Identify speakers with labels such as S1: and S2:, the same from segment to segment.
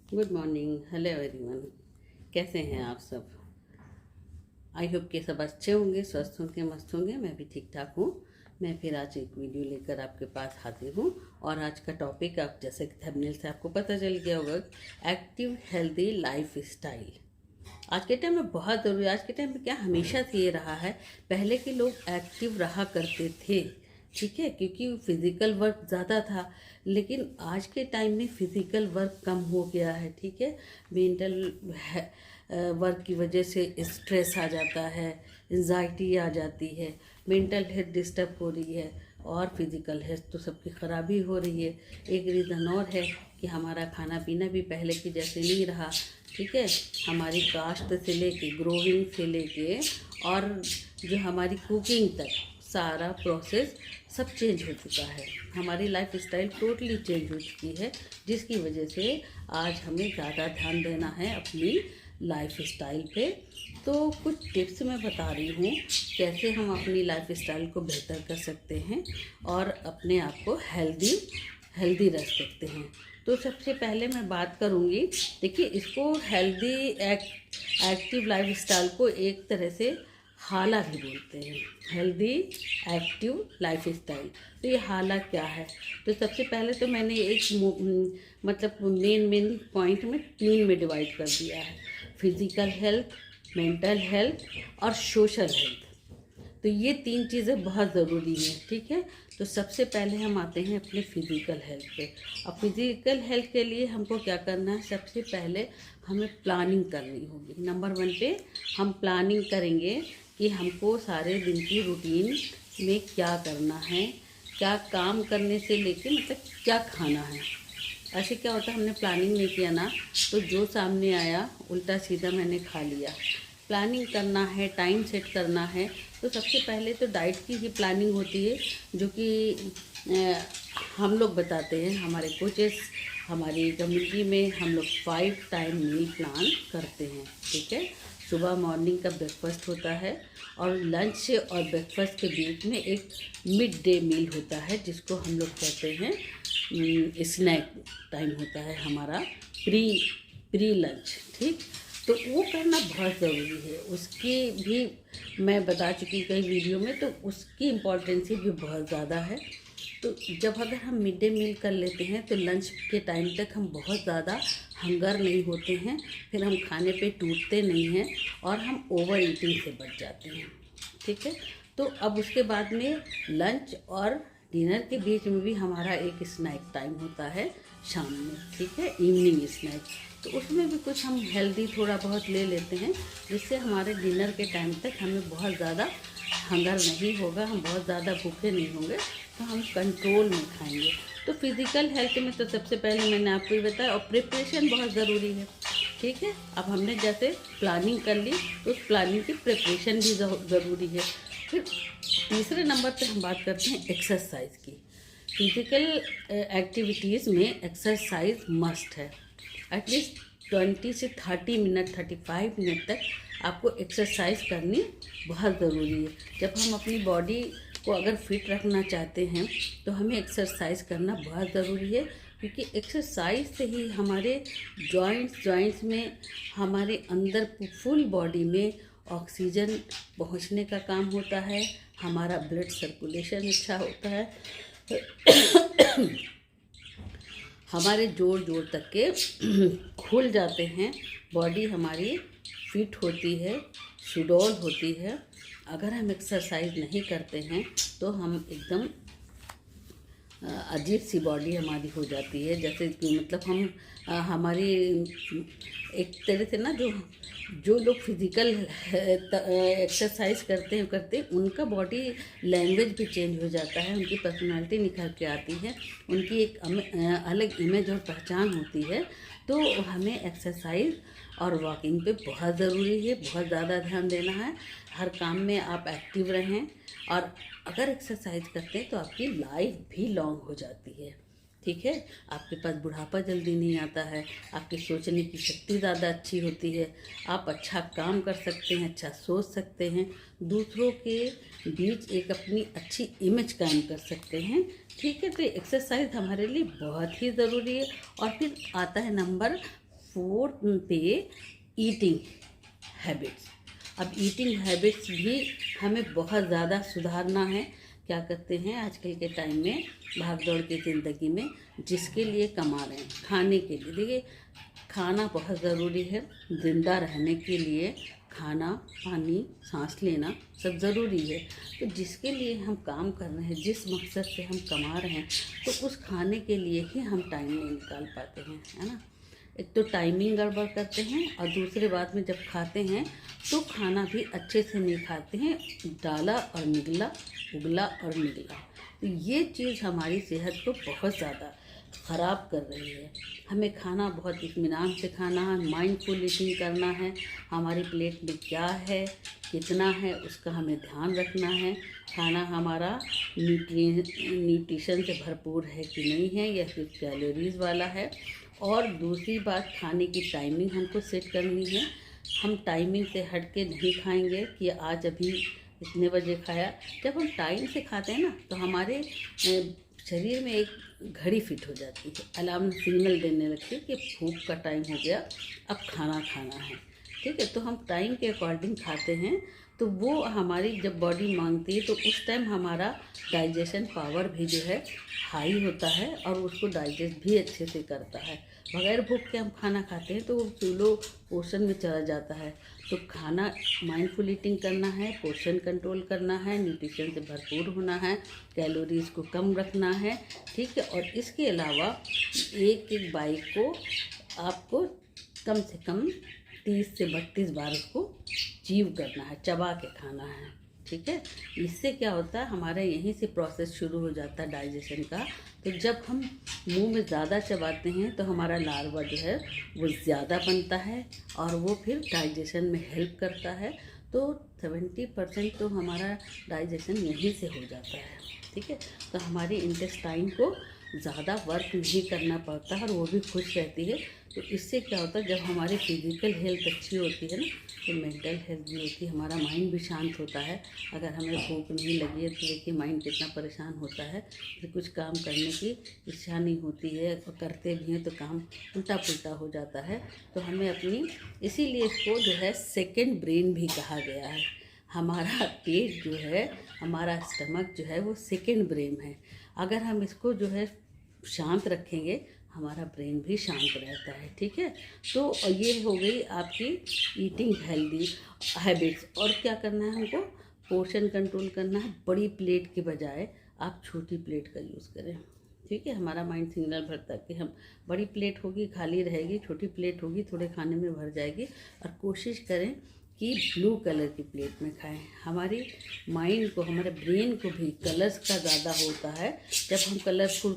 S1: Good morning, hello everyone. कैसे हैं आप सब? आई होप कि सब अच्छे होंगे, स्वस्थ होंगे, मस्त होंगे। मैं भी ठीक ठाक हूँ। मैं फिर आज एक वीडियो लेकर आपके पास हाजिर हूँ। और आज का टॉपिक आप जैसे कि थंबनेल से आपको पता चल गया होगा, एक्टिव हेल्दी लाइफ स्टाइल। आज के टाइम में बहुत ज़रूरी है। आज के टाइम में क्या, हमेशा से ये रहा है। पहले के लोग एक्टिव रहा करते थे, ठीक है, क्योंकि फिज़िकल वर्क ज़्यादा था। लेकिन आज के टाइम में फिज़िकल वर्क कम हो गया है, ठीक है। मेंटल वर्क की वजह से स्ट्रेस आ जाता है, एंजाइटी आ जाती है, मेंटल हेल्थ डिस्टर्ब हो रही है और फिज़िकल हेल्थ तो सबकी ख़राबी हो रही है। एक रीज़न और है कि हमारा खाना पीना भी पहले की जैसे नहीं रहा, ठीक है। हमारी कास्ट से लेके, ग्रोइंग से लेके और जो हमारी कुकिंग तक सारा प्रोसेस सब चेंज हो चुका है। हमारी लाइफ स्टाइल टोटली चेंज हो चुकी है, जिसकी वजह से आज हमें ज़्यादा ध्यान देना है अपनी लाइफ स्टाइल पे। तो कुछ टिप्स मैं बता रही हूँ कैसे हम अपनी लाइफ स्टाइल को बेहतर कर सकते हैं और अपने आप को हेल्दी रख सकते हैं। तो सबसे पहले मैं बात करूँगी, देखिए, इसको हेल्दी एक्टिव लाइफ स्टाइल को एक तरह से हाला भी बोलते हैं, हेल्दी एक्टिव लाइफ स्टाइल। तो ये हाला क्या है? तो सबसे पहले तो मैंने एक मतलब मेन पॉइंट में 3 में डिवाइड कर दिया है: फिजिकल हेल्थ, मेंटल हेल्थ और सोशल हेल्थ। तो ये 3 चीज़ें बहुत ज़रूरी हैं, ठीक है। तो सबसे पहले हम आते हैं अपने फिज़िकल हेल्थ पे। अब फिज़िकल हेल्थ के लिए हमको क्या करना है? सबसे पहले हमें प्लानिंग करनी होगी। नंबर 1 पे हम प्लानिंग करेंगे कि हमको सारे दिन की रूटीन में क्या करना है, क्या काम करने से लेके मतलब क्या खाना है। ऐसे क्या होता है, हमने प्लानिंग नहीं किया ना, तो जो सामने आया उल्टा सीधा मैंने खा लिया। प्लानिंग करना है, टाइम सेट करना है। तो सबसे पहले तो डाइट की ही प्लानिंग होती है, जो कि हम लोग बताते हैं, हमारे कोचेस, हमारी कम्युनिटी में हम लोग 5 टाइम मील प्लान करते हैं, ठीक है। सुबह मॉर्निंग का ब्रेकफास्ट होता है और लंच और ब्रेकफास्ट के बीच में एक मिड डे मील होता है, जिसको हम लोग कहते हैं स्नैक टाइम होता है हमारा, प्री लंच, ठीक। तो वो करना बहुत ज़रूरी है। उसकी भी मैं बता चुकी कई वीडियो में, तो उसकी इम्पोर्टेंसी भी बहुत ज़्यादा है। तो जब अगर हम मिड डे मील कर लेते हैं तो लंच के टाइम तक हम बहुत ज़्यादा हंगर नहीं होते हैं, फिर हम खाने पे टूटते नहीं हैं और हम ओवर ईटिंग से बच जाते हैं, ठीक है। तो अब उसके बाद में लंच और डिनर के बीच में भी हमारा एक स्नैक टाइम होता है शाम में, ठीक है, इवनिंग स्नैक। तो उसमें भी कुछ हम हेल्दी थोड़ा बहुत ले लेते हैं, जिससे हमारे डिनर के टाइम तक हमें बहुत ज़्यादा हंगर नहीं होगा, हम बहुत ज़्यादा भूखे नहीं होंगे, तो हम कंट्रोल में खाएंगे। तो फिज़िकल हेल्थ में तो सबसे पहले मैंने आपको ये बताया, और प्रिपरेशन बहुत ज़रूरी है, ठीक है। अब हमने जैसे प्लानिंग कर ली, तो उस प्लानिंग की प्रिपरेशन भी ज़रूरी है। फिर तीसरे नंबर पे हम बात करते हैं एक्सरसाइज की। फिज़िकल एक्टिविटीज़ में एक्सरसाइज मस्ट है। एटलीस्ट 20 से 30 मिनट, 35 मिनट तक आपको एक्सरसाइज करनी बहुत ज़रूरी है। जब हम अपनी बॉडी को अगर फिट रखना चाहते हैं तो हमें एक्सरसाइज करना बहुत ज़रूरी है, क्योंकि एक्सरसाइज से ही हमारे जॉइंट्स में, हमारे अंदर फुल बॉडी में ऑक्सीजन पहुंचने का काम होता है, हमारा ब्लड सर्कुलेशन अच्छा होता है, हमारे जोड़ तक के खुल जाते हैं, बॉडी हमारी फिट होती है, सुडौल होती है। अगर हम एक्सरसाइज नहीं करते हैं तो हम एकदम अजीब सी बॉडी हमारी हो जाती है। जैसे कि मतलब हम हमारी एक तरह से ना, जो लोग फिज़िकल एक्सरसाइज करते उनका बॉडी लैंग्वेज भी चेंज हो जाता है, उनकी पर्सनालिटी निखर के आती है, उनकी एक अलग इमेज और पहचान होती है। तो हमें एक्सरसाइज और वॉकिंग पे बहुत ज़रूरी है, बहुत ज़्यादा ध्यान देना है। हर काम में आप एक्टिव रहें, और अगर एक्सरसाइज करते हैं तो आपकी लाइफ भी लॉन्ग हो जाती है, ठीक है। आपके पास बुढ़ापा जल्दी नहीं आता है, आपकी सोचने की शक्ति ज़्यादा अच्छी होती है, आप अच्छा काम कर सकते हैं, अच्छा सोच सकते हैं, दूसरों के बीच एक अपनी अच्छी इमेज कायम कर सकते हैं, ठीक है। तो एक्सरसाइज हमारे लिए बहुत ही ज़रूरी है। और फिर आता है नंबर फोर्थ पे ईटिंग हैबिट्स। अब ईटिंग हैबिट्स भी हमें बहुत ज़्यादा सुधारना है। क्या करते हैं आजकल के टाइम में, भाग दौड़ की ज़िंदगी में, जिसके लिए कमा रहे हैं, खाने के लिए। देखिए, खाना बहुत ज़रूरी है ज़िंदा रहने के लिए। खाना, पानी, सांस लेना सब ज़रूरी है। तो जिसके लिए हम काम कर रहे हैं, जिस मकसद से हम कमा रहे हैं, तो उस खाने के लिए ही हम टाइम नहीं निकाल पाते हैं, है ना। एक तो टाइमिंग गड़बड़ करते हैं, और दूसरे बात में जब खाते हैं तो खाना भी अच्छे से नहीं खाते हैं, डाला और निगला, उगला और निगला। तो ये चीज़ हमारी सेहत को बहुत ज़्यादा ख़राब कर रही है। हमें खाना बहुत इत्मीनान से खाना है, माइंडफुल ईटिंग करना है। हमारी प्लेट में क्या है, कितना है, उसका हमें ध्यान रखना है। खाना हमारा न्यूट्रिशन से भरपूर है कि नहीं है, या फिर कैलोरीज़ वाला है। और दूसरी बात, खाने की टाइमिंग हमको सेट करनी है। हम टाइमिंग से हट के नहीं खाएंगे कि आज अभी इतने बजे खाया। जब हम टाइम से खाते हैं ना, तो हमारे शरीर में एक घड़ी फिट हो जाती है, अलार्म सिग्नल देने लगती है कि भूख का टाइम हो गया, अब खाना खाना है। ठीक है, तो हम टाइम के अकॉर्डिंग खाते हैं, तो वो हमारी जब बॉडी मांगती है तो उस टाइम हमारा डाइजेशन पावर भी जो है हाई होता है, और उसको डाइजेस्ट भी अच्छे से करता है। बगैर भूख के हम खाना खाते हैं तो वो किलो पोर्शन में चला जाता है। तो खाना माइंडफुल ईटिंग करना है, पोर्शन कंट्रोल करना है, न्यूट्रिशन से भरपूर होना है, कैलोरीज को कम रखना है। ठीक है, और इसके अलावा एक एक बाइक को आपको कम से कम 30 से 32 बार उसको चीव करना है, चबा के खाना है। ठीक है, इससे क्या होता है, हमारे यहीं से प्रोसेस शुरू हो जाता है डाइजेशन का। तो जब हम मुंह में ज़्यादा चबाते हैं तो हमारा लार्वा जो है वो ज़्यादा बनता है, और वो फिर डाइजेशन में हेल्प करता है। तो 70% तो हमारा डाइजेशन यहीं से हो जाता है। ठीक है, तो हमारी इंटेस्टाइन को ज़्यादा वर्क नहीं करना पड़ता है, और वो भी खुश रहती है। तो इससे क्या होता है, जब हमारी फिज़िकल हेल्थ अच्छी होती है ना, तो मेंटल हेल्थ भी होती है, हमारा माइंड भी शांत होता है। अगर हमें भूख नहीं लगी है तो देखिए माइंड कितना परेशान होता है, फिर कुछ काम करने की इच्छा नहीं होती है, और करते भी हैं तो काम उल्टा पुल्टा हो जाता है। तो हमें अपनी, इसीलिए इसको जो है सेकेंड ब्रेन भी कहा गया है। हमारा पेट जो है, हमारा स्टमक जो है, वो सेकेंड ब्रेन है। अगर हम इसको जो है शांत रखेंगे, हमारा ब्रेन भी शांत रहता है। ठीक है, तो ये हो गई आपकी ईटिंग हेल्दी हैबिट्स। और क्या करना है हमको, पोर्शन कंट्रोल करना है। बड़ी प्लेट के बजाय आप छोटी प्लेट का यूज़ करें। ठीक है, हमारा माइंड सिग्नल भरता है कि हम, बड़ी प्लेट होगी खाली रहेगी, छोटी प्लेट होगी थोड़े खाने में भर जाएगी। और कोशिश करें कि ब्लू कलर की प्लेट में खाएं। हमारी माइंड को, हमारे ब्रेन को भी कलर्स का ज़्यादा होता है। जब हम कलरफुल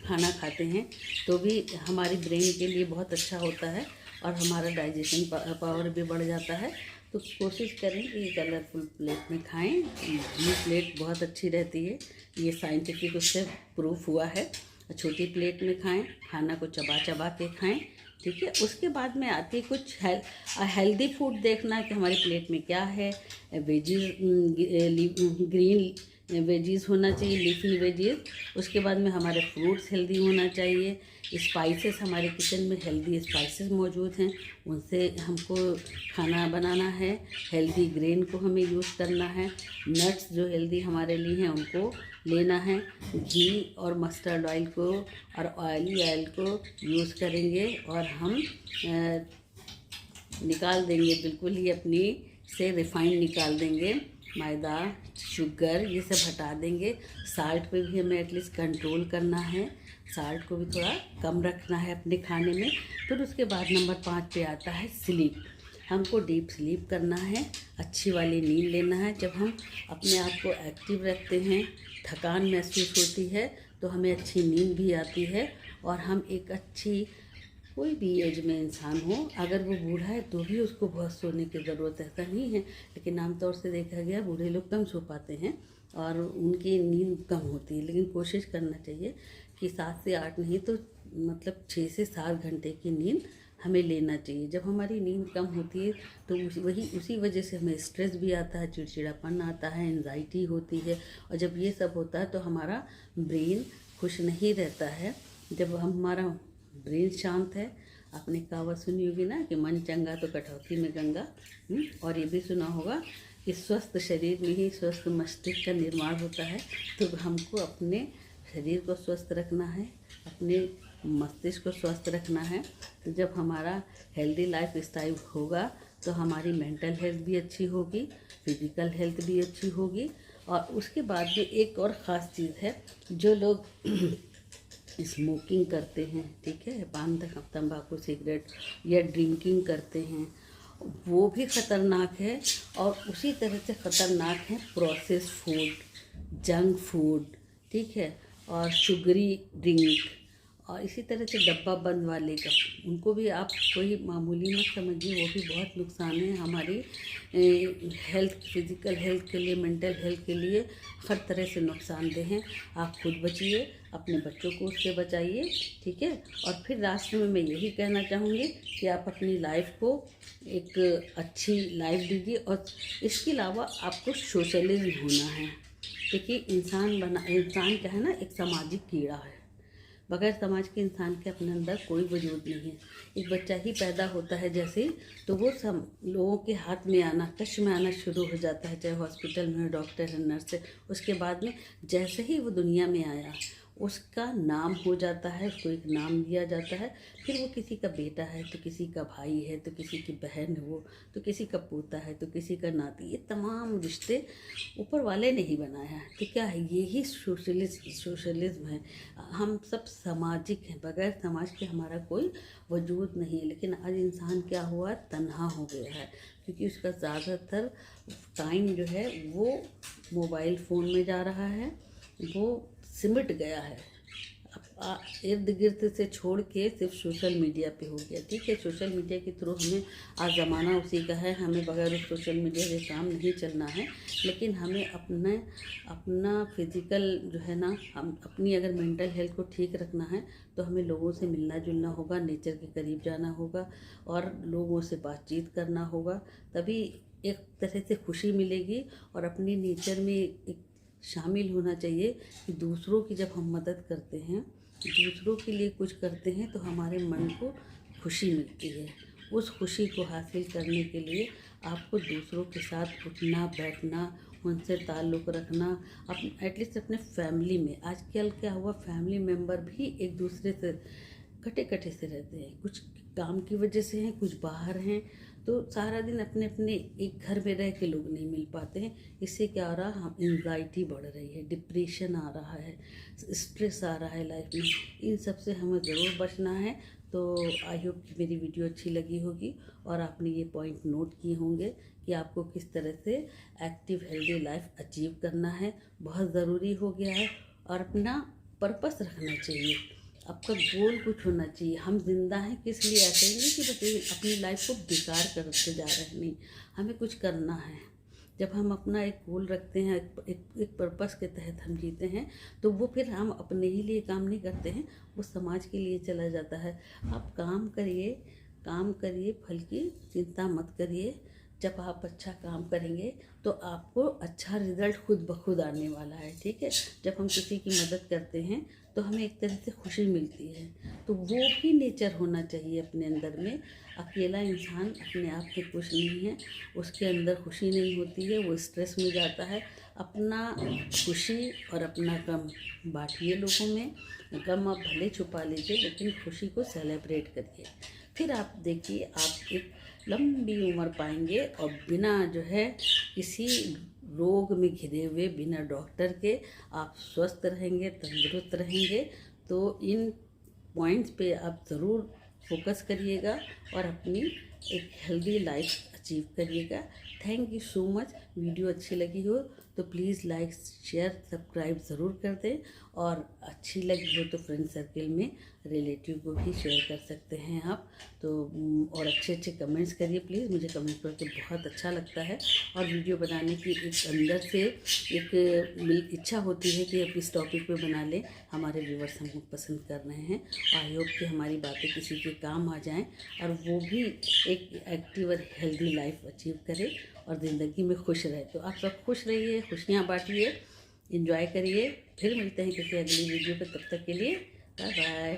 S1: खाना खाते हैं तो भी हमारी ब्रेन के लिए बहुत अच्छा होता है, और हमारा डाइजेशन पावर भी बढ़ जाता है। तो कोशिश करें कि कलरफुल प्लेट में खाएं। ब्लू प्लेट बहुत अच्छी रहती है, ये साइंटिफिक उससे प्रूफ हुआ है। छोटी प्लेट में खाएं, खाना को चबा चबा के खाएं। ठीक है, उसके बाद में आती है कुछ हेल्दी फूड देखना कि हमारी प्लेट में क्या है। वेजीज, ग्रीन वेजीज होना चाहिए, लीफी वेजीज। उसके बाद में हमारे फ्रूट्स हेल्दी होना चाहिए। स्पाइसेस, हमारे किचन में हेल्दी स्पाइसेस मौजूद हैं, उनसे हमको खाना बनाना है। हेल्दी ग्रेन को हमें यूज़ करना है। नट्स जो हेल्दी हमारे लिए हैं उनको लेना है। घी और मस्टर्ड ऑयल को और ऑयली ऑयल को यूज़ करेंगे, और हम निकाल देंगे बिल्कुल ही अपनी से रिफाइंड निकाल देंगे। मैदा, शुगर, ये सब हटा देंगे। साल्ट पे भी हमें एटलीस्ट कंट्रोल करना है, साल्ट को भी थोड़ा कम रखना है अपने खाने में। फिर उसके बाद नंबर 5 पे आता है स्लीप। हमको डीप स्लीप करना है, अच्छी वाली नींद लेना है। जब हम अपने आप को एक्टिव रखते हैं, थकान महसूस होती है, तो हमें अच्छी नींद भी आती है, और हम एक अच्छी, कोई भी एज में इंसान हो, अगर वो बूढ़ा है तो भी उसको बहुत सोने की ज़रूरत है, ऐसा नहीं है। लेकिन आमतौर से देखा गया बूढ़े लोग कम सो पाते हैं और उनकी नींद कम होती है। लेकिन कोशिश करना चाहिए कि 7 से 8 नहीं तो मतलब 6 से 7 घंटे की नींद हमें लेना चाहिए। जब हमारी नींद कम होती है तो उसी वजह से हमें स्ट्रेस भी आता है, चिड़चिड़ापन आता है, एंजाइटी होती है। और जब ये सब होता है तो हमारा ब्रेन खुश नहीं रहता है। जब हमारा ब्रेन शांत है, आपने कहावत सुनी होगी ना कि मन चंगा तो कटौती में गंगा। और ये भी सुना होगा कि स्वस्थ शरीर में ही स्वस्थ मस्तिष्क का निर्माण होता है। तो हमको अपने शरीर को स्वस्थ रखना है, अपने मस्तिष्क को स्वस्थ रखना है। तो जब हमारा हेल्दी लाइफ स्टाइल होगा तो हमारी मेंटल हेल्थ भी अच्छी होगी, फिजिकल हेल्थ भी अच्छी होगी। और उसके बाद में एक और ख़ास चीज़ है, जो लोग स्मोकिंग करते हैं, ठीक है, पान तंबाकू सिगरेट या ड्रिंकिंग करते हैं, वो भी ख़तरनाक है। और उसी तरह से ख़तरनाक है प्रोसेस फूड, जंक फूड, ठीक है, और शुगरी ड्रिंक, और इसी तरह से डब्बा बंद वाले का, उनको भी आप कोई मामूली मत समझिए, वो भी बहुत नुकसान है हमारी हेल्थ, फिज़िकल हेल्थ के लिए, मेंटल हेल्थ के लिए हर तरह से नुकसानदेह हैं। आप खुद बचिए, अपने बच्चों को उससे बचाइए, ठीक है। और फिर लास्ट में मैं यही कहना चाहूँगी कि आप अपनी लाइफ को एक अच्छी लाइफ दीजिए। और इसके अलावा आपको सोशलिज्म होना है। देखिए, इंसान क्या है ना, एक सामाजिक कीड़ा है। बगैर समाज के इंसान के अपने अंदर कोई वजूद नहीं है। एक बच्चा ही पैदा होता है जैसे ही, तो वो सब लोगों के हाथ में आना, टच में आना शुरू हो जाता है, चाहे हॉस्पिटल में डॉक्टर है, नर्स है। उसके बाद में जैसे ही वो दुनिया में आया, उसका नाम हो जाता है, उसको एक नाम दिया जाता है। फिर वो किसी का बेटा है, तो किसी का भाई है, तो किसी की बहन है, वो तो किसी का पोता है, तो किसी का नाती। ये तमाम रिश्ते ऊपर वाले ने ही बनाया है। तो क्या है, यही सोशलिज्म है। हम सब सामाजिक हैं, बगैर समाज के हमारा कोई वजूद नहीं है। लेकिन आज इंसान क्या हुआ, तन्हा हो गया है, क्योंकि उसका ज़्यादातर टाइम जो है वो मोबाइल फ़ोन में जा रहा है, वो सिमट गया है। अब इर्द गिर्द से छोड़ के सिर्फ सोशल मीडिया पे हो गया, ठीक है। सोशल मीडिया के थ्रू हमें, आज ज़माना उसी का है, हमें बगैर उस सोशल मीडिया के काम नहीं चलना है। लेकिन हमें अपना फिज़िकल जो है ना, हम अपनी अगर मेंटल हेल्थ को ठीक रखना है तो हमें लोगों से मिलना जुलना होगा, नेचर के करीब जाना होगा और लोगों से बातचीत करना होगा। तभी एक तरह से खुशी मिलेगी। और अपनी नेचर में एक शामिल होना चाहिए कि दूसरों की जब हम मदद करते हैं, दूसरों के लिए कुछ करते हैं, तो हमारे मन को खुशी मिलती है। उस खुशी को हासिल करने के लिए आपको दूसरों के साथ उठना बैठना, उनसे ताल्लुक़ रखना, एटलीस्ट अपने फैमिली में। आजकल क्या हुआ, फैमिली मेम्बर भी एक दूसरे से कटे से रहते हैं, कुछ काम की वजह से हैं, कुछ बाहर हैं, तो सारा दिन अपने अपने एक घर में रह के लोग नहीं मिल पाते हैं। इससे क्या हो रहा है, हम एंग्जाइटी बढ़ रही है, डिप्रेशन आ रहा है, स्ट्रेस आ रहा है लाइफ में। इन सब से हमें ज़रूर बचना है। तो आई होप कि मेरी वीडियो अच्छी लगी होगी और आपने ये पॉइंट नोट किए होंगे कि आपको किस तरह से एक्टिव हेल्दी लाइफ अचीव करना है, बहुत ज़रूरी हो गया है। और अपना पर्पस रखना चाहिए, आपका गोल कुछ होना चाहिए। हम जिंदा हैं किस लिए, ऐसे ही नहीं कि बस अपनी लाइफ को बेकार करते जा रहे हैं, नहीं, हमें कुछ करना है। जब हम अपना एक गोल रखते हैं, एक पर्पस के तहत हम जीते हैं, तो वो फिर हम अपने ही लिए काम नहीं करते हैं, वो समाज के लिए चला जाता है। आप काम करिए, फल की चिंता मत करिए। जब आप अच्छा काम करेंगे तो आपको अच्छा रिजल्ट खुद ब खुद आने वाला है, ठीक है। जब हम किसी की मदद करते हैं तो हमें एक तरह से खुशी मिलती है, तो वो भी नेचर होना चाहिए अपने अंदर में। अकेला इंसान अपने आप में खुश नहीं है, उसके अंदर खुशी नहीं होती है, वो स्ट्रेस में जाता है। अपना खुशी और अपना गम बांटिए लोगों में। गम आप भले छुपा लीजिए, लेकिन खुशी को सेलिब्रेट करिए। फिर आप देखिए, आप एक लंबी उम्र पाएंगे और बिना जो है किसी रोग में घिरे हुए, बिना डॉक्टर के आप स्वस्थ रहेंगे, तंदुरुस्त रहेंगे। तो इन पॉइंट्स पे आप ज़रूर फोकस करिएगा और अपनी एक हेल्दी लाइफ अचीव करिएगा। Thank you so much. Video अच्छी लगी हो तो प्लीज़ लाइक शेयर सब्सक्राइब ज़रूर कर दें, और अच्छी लगी हो तो फ्रेंड सर्कल में रिलेटिव को भी शेयर कर सकते हैं आप। तो और अच्छे कमेंट्स करिए प्लीज़, मुझे कमेंट करके बहुत अच्छा लगता है। और वीडियो बनाने की एक अंदर से एक इच्छा होती है कि आप इस टॉपिक पे बना लें, हमारे व्यूवर्स हमको पसंद कर रहे हैं। आई होप कि हमारी बातें किसी के काम आ जाएं और वो भी एक एक्टिव और हेल्दी लाइफ अचीव करे और ज़िंदगी में खुश रहे। तो आप सब खुश रहिए, खुशियाँ बांटिए, एंजॉय करिए। फिर मिलते हैं किसी अगली वीडियो पे, तब तक के लिए बाय बाय।